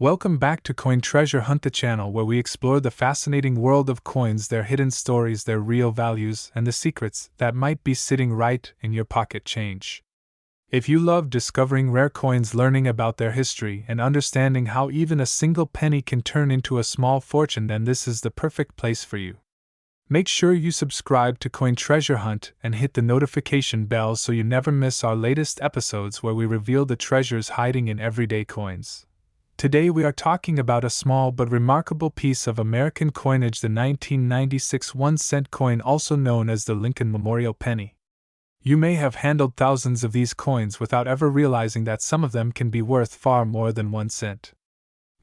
Welcome back to Coin Treasure Hunt, the channel where we explore the fascinating world of coins, their hidden stories, their real values, and the secrets that might be sitting right in your pocket change. If you love discovering rare coins, learning about their history, and understanding how even a single penny can turn into a small fortune, then this is the perfect place for you. Make sure you subscribe to Coin Treasure Hunt and hit the notification bell so you never miss our latest episodes where we reveal the treasures hiding in everyday coins. Today we are talking about a small but remarkable piece of American coinage, the 1996 1-cent coin, also known as the Lincoln Memorial Penny. You may have handled thousands of these coins without ever realizing that some of them can be worth far more than 1 cent.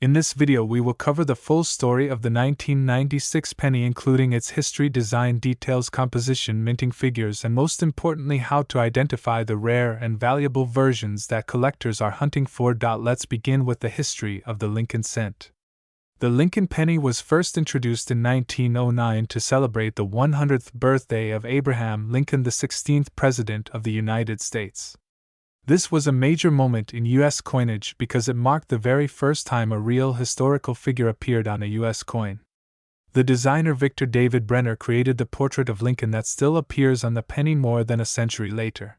In this video we will cover the full story of the 1996 penny, including its history, design details, composition, minting figures, and most importantly how to identify the rare and valuable versions that collectors are hunting for. Let's begin with the history of the Lincoln cent. The Lincoln penny was first introduced in 1909 to celebrate the 100th birthday of Abraham Lincoln, the 16th President of the United States. This was a major moment in U.S. coinage because it marked the very first time a real historical figure appeared on a U.S. coin. The designer Victor David Brenner created the portrait of Lincoln that still appears on the penny more than a century later.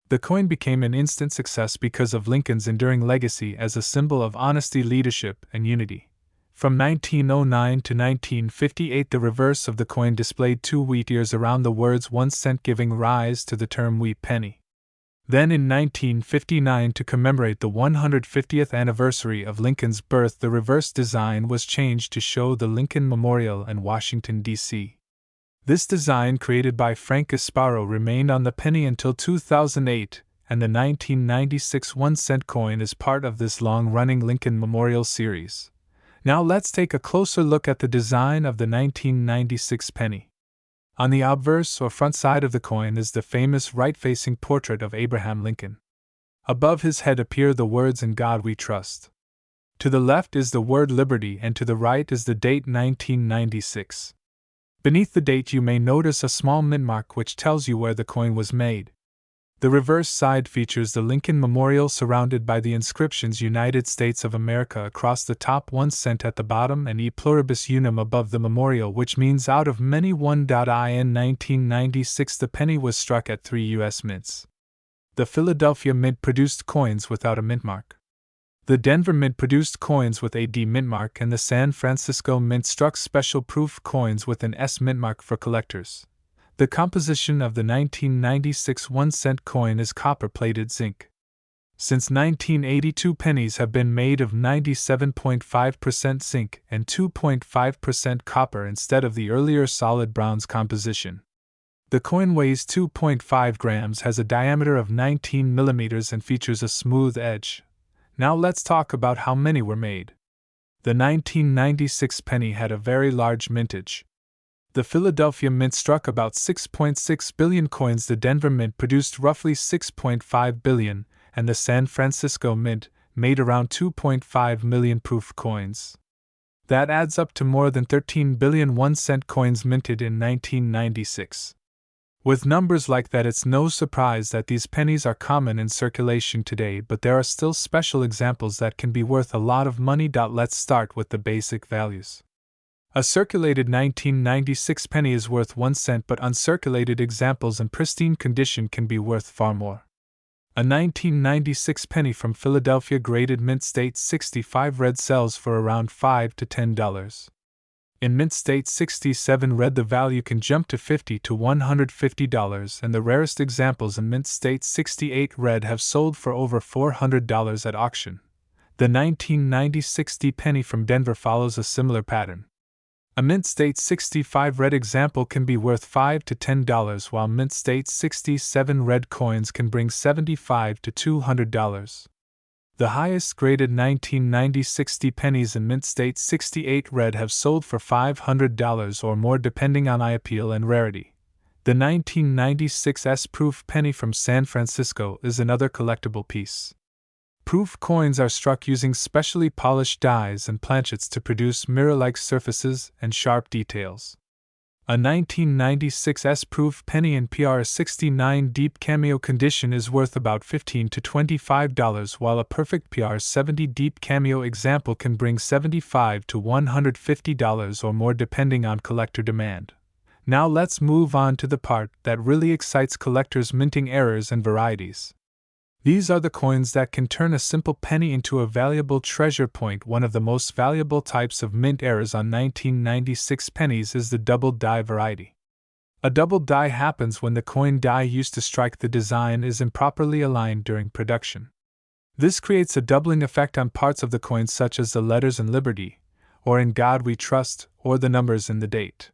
The coin became an instant success because of Lincoln's enduring legacy as a symbol of honesty, leadership, and unity. From 1909 to 1958, the reverse of the coin displayed 2 wheat ears around the words 1 cent, giving rise to the term wheat penny. Then in 1959, to commemorate the 150th anniversary of Lincoln's birth, the reverse design was changed to show the Lincoln Memorial in Washington, D.C. This design, created by Frank Gasparo, remained on the penny until 2008, and the 1996 1-cent coin is part of this long-running Lincoln Memorial series. Now let's take a closer look at the design of the 1996 penny. On the obverse or front side of the coin is the famous right-facing portrait of Abraham Lincoln. Above his head appear the words "In God We Trust." To the left is the word liberty, and to the right is the date 1996. Beneath the date you may notice a small mint mark which tells you where the coin was made. The reverse side features the Lincoln Memorial surrounded by the inscriptions United States of America across the top, 1 cent at the bottom, and E Pluribus Unum above the memorial, which means out of many one. In 1996 the penny was struck at 3 U.S. mints. The Philadelphia Mint produced coins without a mint mark. The Denver Mint produced coins with a D mint mark, and the San Francisco Mint struck special proof coins with an S mint mark for collectors. The composition of the 1996 1-cent coin is copper-plated zinc. Since 1982, pennies have been made of 97.5% zinc and 2.5% copper instead of the earlier solid bronze composition. The coin weighs 2.5 grams, has a diameter of 19 millimeters, and features a smooth edge. Now let's talk about how many were made. The 1996 penny had a very large mintage. The Philadelphia Mint struck about 6.6 billion coins, the Denver Mint produced roughly 6.5 billion, and the San Francisco Mint made around 2.5 million proof coins. That adds up to more than 13 billion 1-cent coins minted in 1996. With numbers like that, it's no surprise that these pennies are common in circulation today, but there are still special examples that can be worth a lot of money. Let's start with the basic values. A circulated 1996 penny is worth 1 cent, but uncirculated examples in pristine condition can be worth far more. A 1996 penny from Philadelphia, graded mint state 65 red, sells for around $5 to $10. In mint state 67 red, the value can jump to $50 to $150, and the rarest examples in mint state 68 red have sold for over $400 at auction. The 1996 D penny from Denver follows a similar pattern. A mint state 65 red example can be worth $5 to $10, while mint state 67 red coins can bring $75 to $200. The highest graded 1996 D pennies in mint state 68 red have sold for $500 or more, depending on eye appeal and rarity. The 1996 S-proof penny from San Francisco is another collectible piece. Proof coins are struck using specially polished dies and planchets to produce mirror-like surfaces and sharp details. A 1996 S-proof penny in PR69 deep cameo condition is worth about $15 to $25, while a perfect PR70 deep cameo example can bring $75 to $150 or more depending on collector demand. Now let's move on to the part that really excites collectors: minting errors and varieties. These are the coins that can turn a simple penny into a valuable treasure point. One of the most valuable types of mint errors on 1996 pennies is the double die variety. A double die happens when the coin die used to strike the design is improperly aligned during production. This creates a doubling effect on parts of the coin, such as the letters in Liberty, or In God We Trust, or the numbers in the date.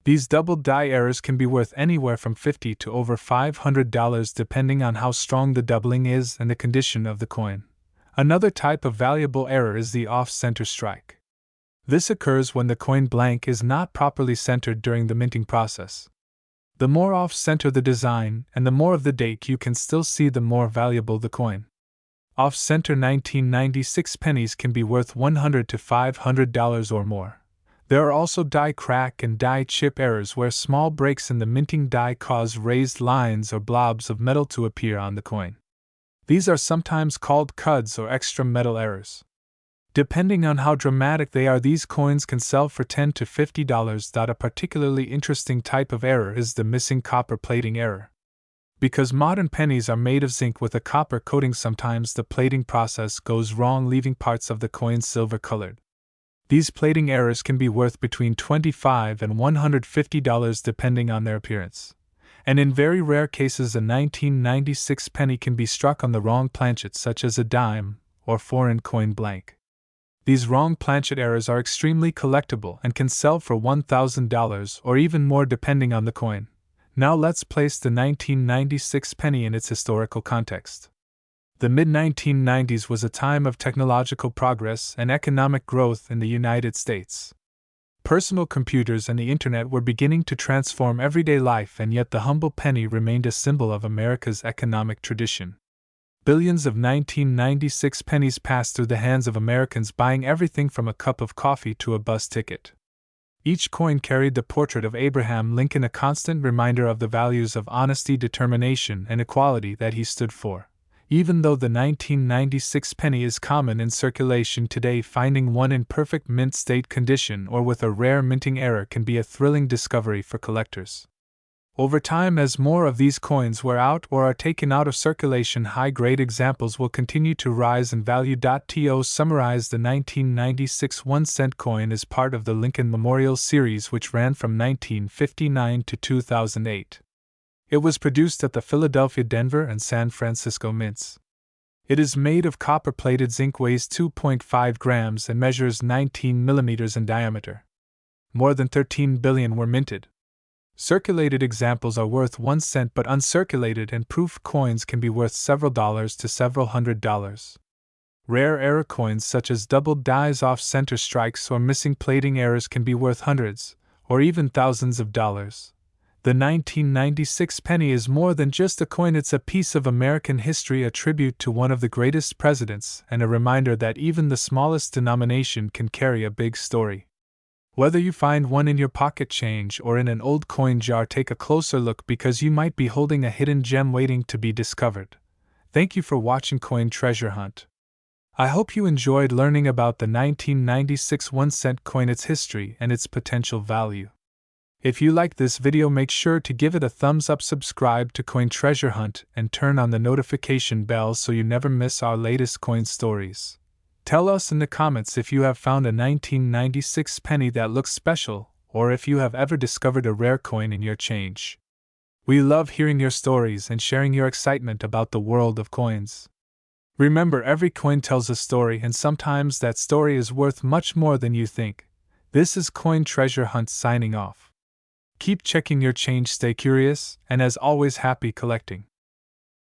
These double die errors can be worth anywhere from $50 to over $500 depending on how strong the doubling is and the condition of the coin. Another type of valuable error is the off-center strike. This occurs when the coin blank is not properly centered during the minting process. The more off-center the design and the more of the date you can still see, the more valuable the coin. Off-center 1996 pennies can be worth $100 to $500 or more. There are also die crack and die chip errors, where small breaks in the minting die cause raised lines or blobs of metal to appear on the coin. These are sometimes called cuds or extra metal errors. Depending on how dramatic they are, these coins can sell for $10 to $50. A particularly interesting type of error is the missing copper plating error. Because modern pennies are made of zinc with a copper coating, sometimes the plating process goes wrong, leaving parts of the coin silver colored. These plating errors can be worth between $25 and $150 depending on their appearance. And in very rare cases, a 1996 penny can be struck on the wrong planchet, such as a dime or foreign coin blank. These wrong planchet errors are extremely collectible and can sell for $1,000 or even more depending on the coin. Now let's place the 1996 penny in its historical context. The mid-1990s was a time of technological progress and economic growth in the United States. Personal computers and the internet were beginning to transform everyday life, and yet the humble penny remained a symbol of America's economic tradition. Billions of 1996 pennies passed through the hands of Americans, buying everything from a cup of coffee to a bus ticket. Each coin carried the portrait of Abraham Lincoln, a constant reminder of the values of honesty, determination, and equality that he stood for. Even though the 1996 penny is common in circulation today, finding one in perfect mint state condition or with a rare minting error can be a thrilling discovery for collectors. Over time, as more of these coins wear out or are taken out of circulation, high-grade examples will continue to rise in value. To summarize, the 1996 1-cent coin is part of the Lincoln Memorial series, which ran from 1959 to 2008. It was produced at the Philadelphia, Denver, and San Francisco mints. It is made of copper-plated zinc, weighs 2.5 grams, and measures 19 millimeters in diameter. More than 13 billion were minted. Circulated examples are worth 1 cent, but uncirculated and proof coins can be worth several dollars to several $100s. Rare error coins such as double dies, off-center strikes, or missing plating errors can be worth hundreds, or even thousands of dollars. The 1996 penny is more than just a coin, it's a piece of American history, a tribute to one of the greatest presidents, and a reminder that even the smallest denomination can carry a big story. Whether you find one in your pocket change or in an old coin jar, take a closer look, because you might be holding a hidden gem waiting to be discovered. Thank you for watching Coin Treasure Hunt. I hope you enjoyed learning about the 1996 1-cent coin, its history, and its potential value. If you liked this video, make sure to give it a thumbs up, subscribe to Coin Treasure Hunt, and turn on the notification bell so you never miss our latest coin stories. Tell us in the comments if you have found a 1996 penny that looks special, or if you have ever discovered a rare coin in your change. We love hearing your stories and sharing your excitement about the world of coins. Remember, every coin tells a story, and sometimes that story is worth much more than you think. This is Coin Treasure Hunt signing off. Keep checking your change, stay curious, and as always, happy collecting.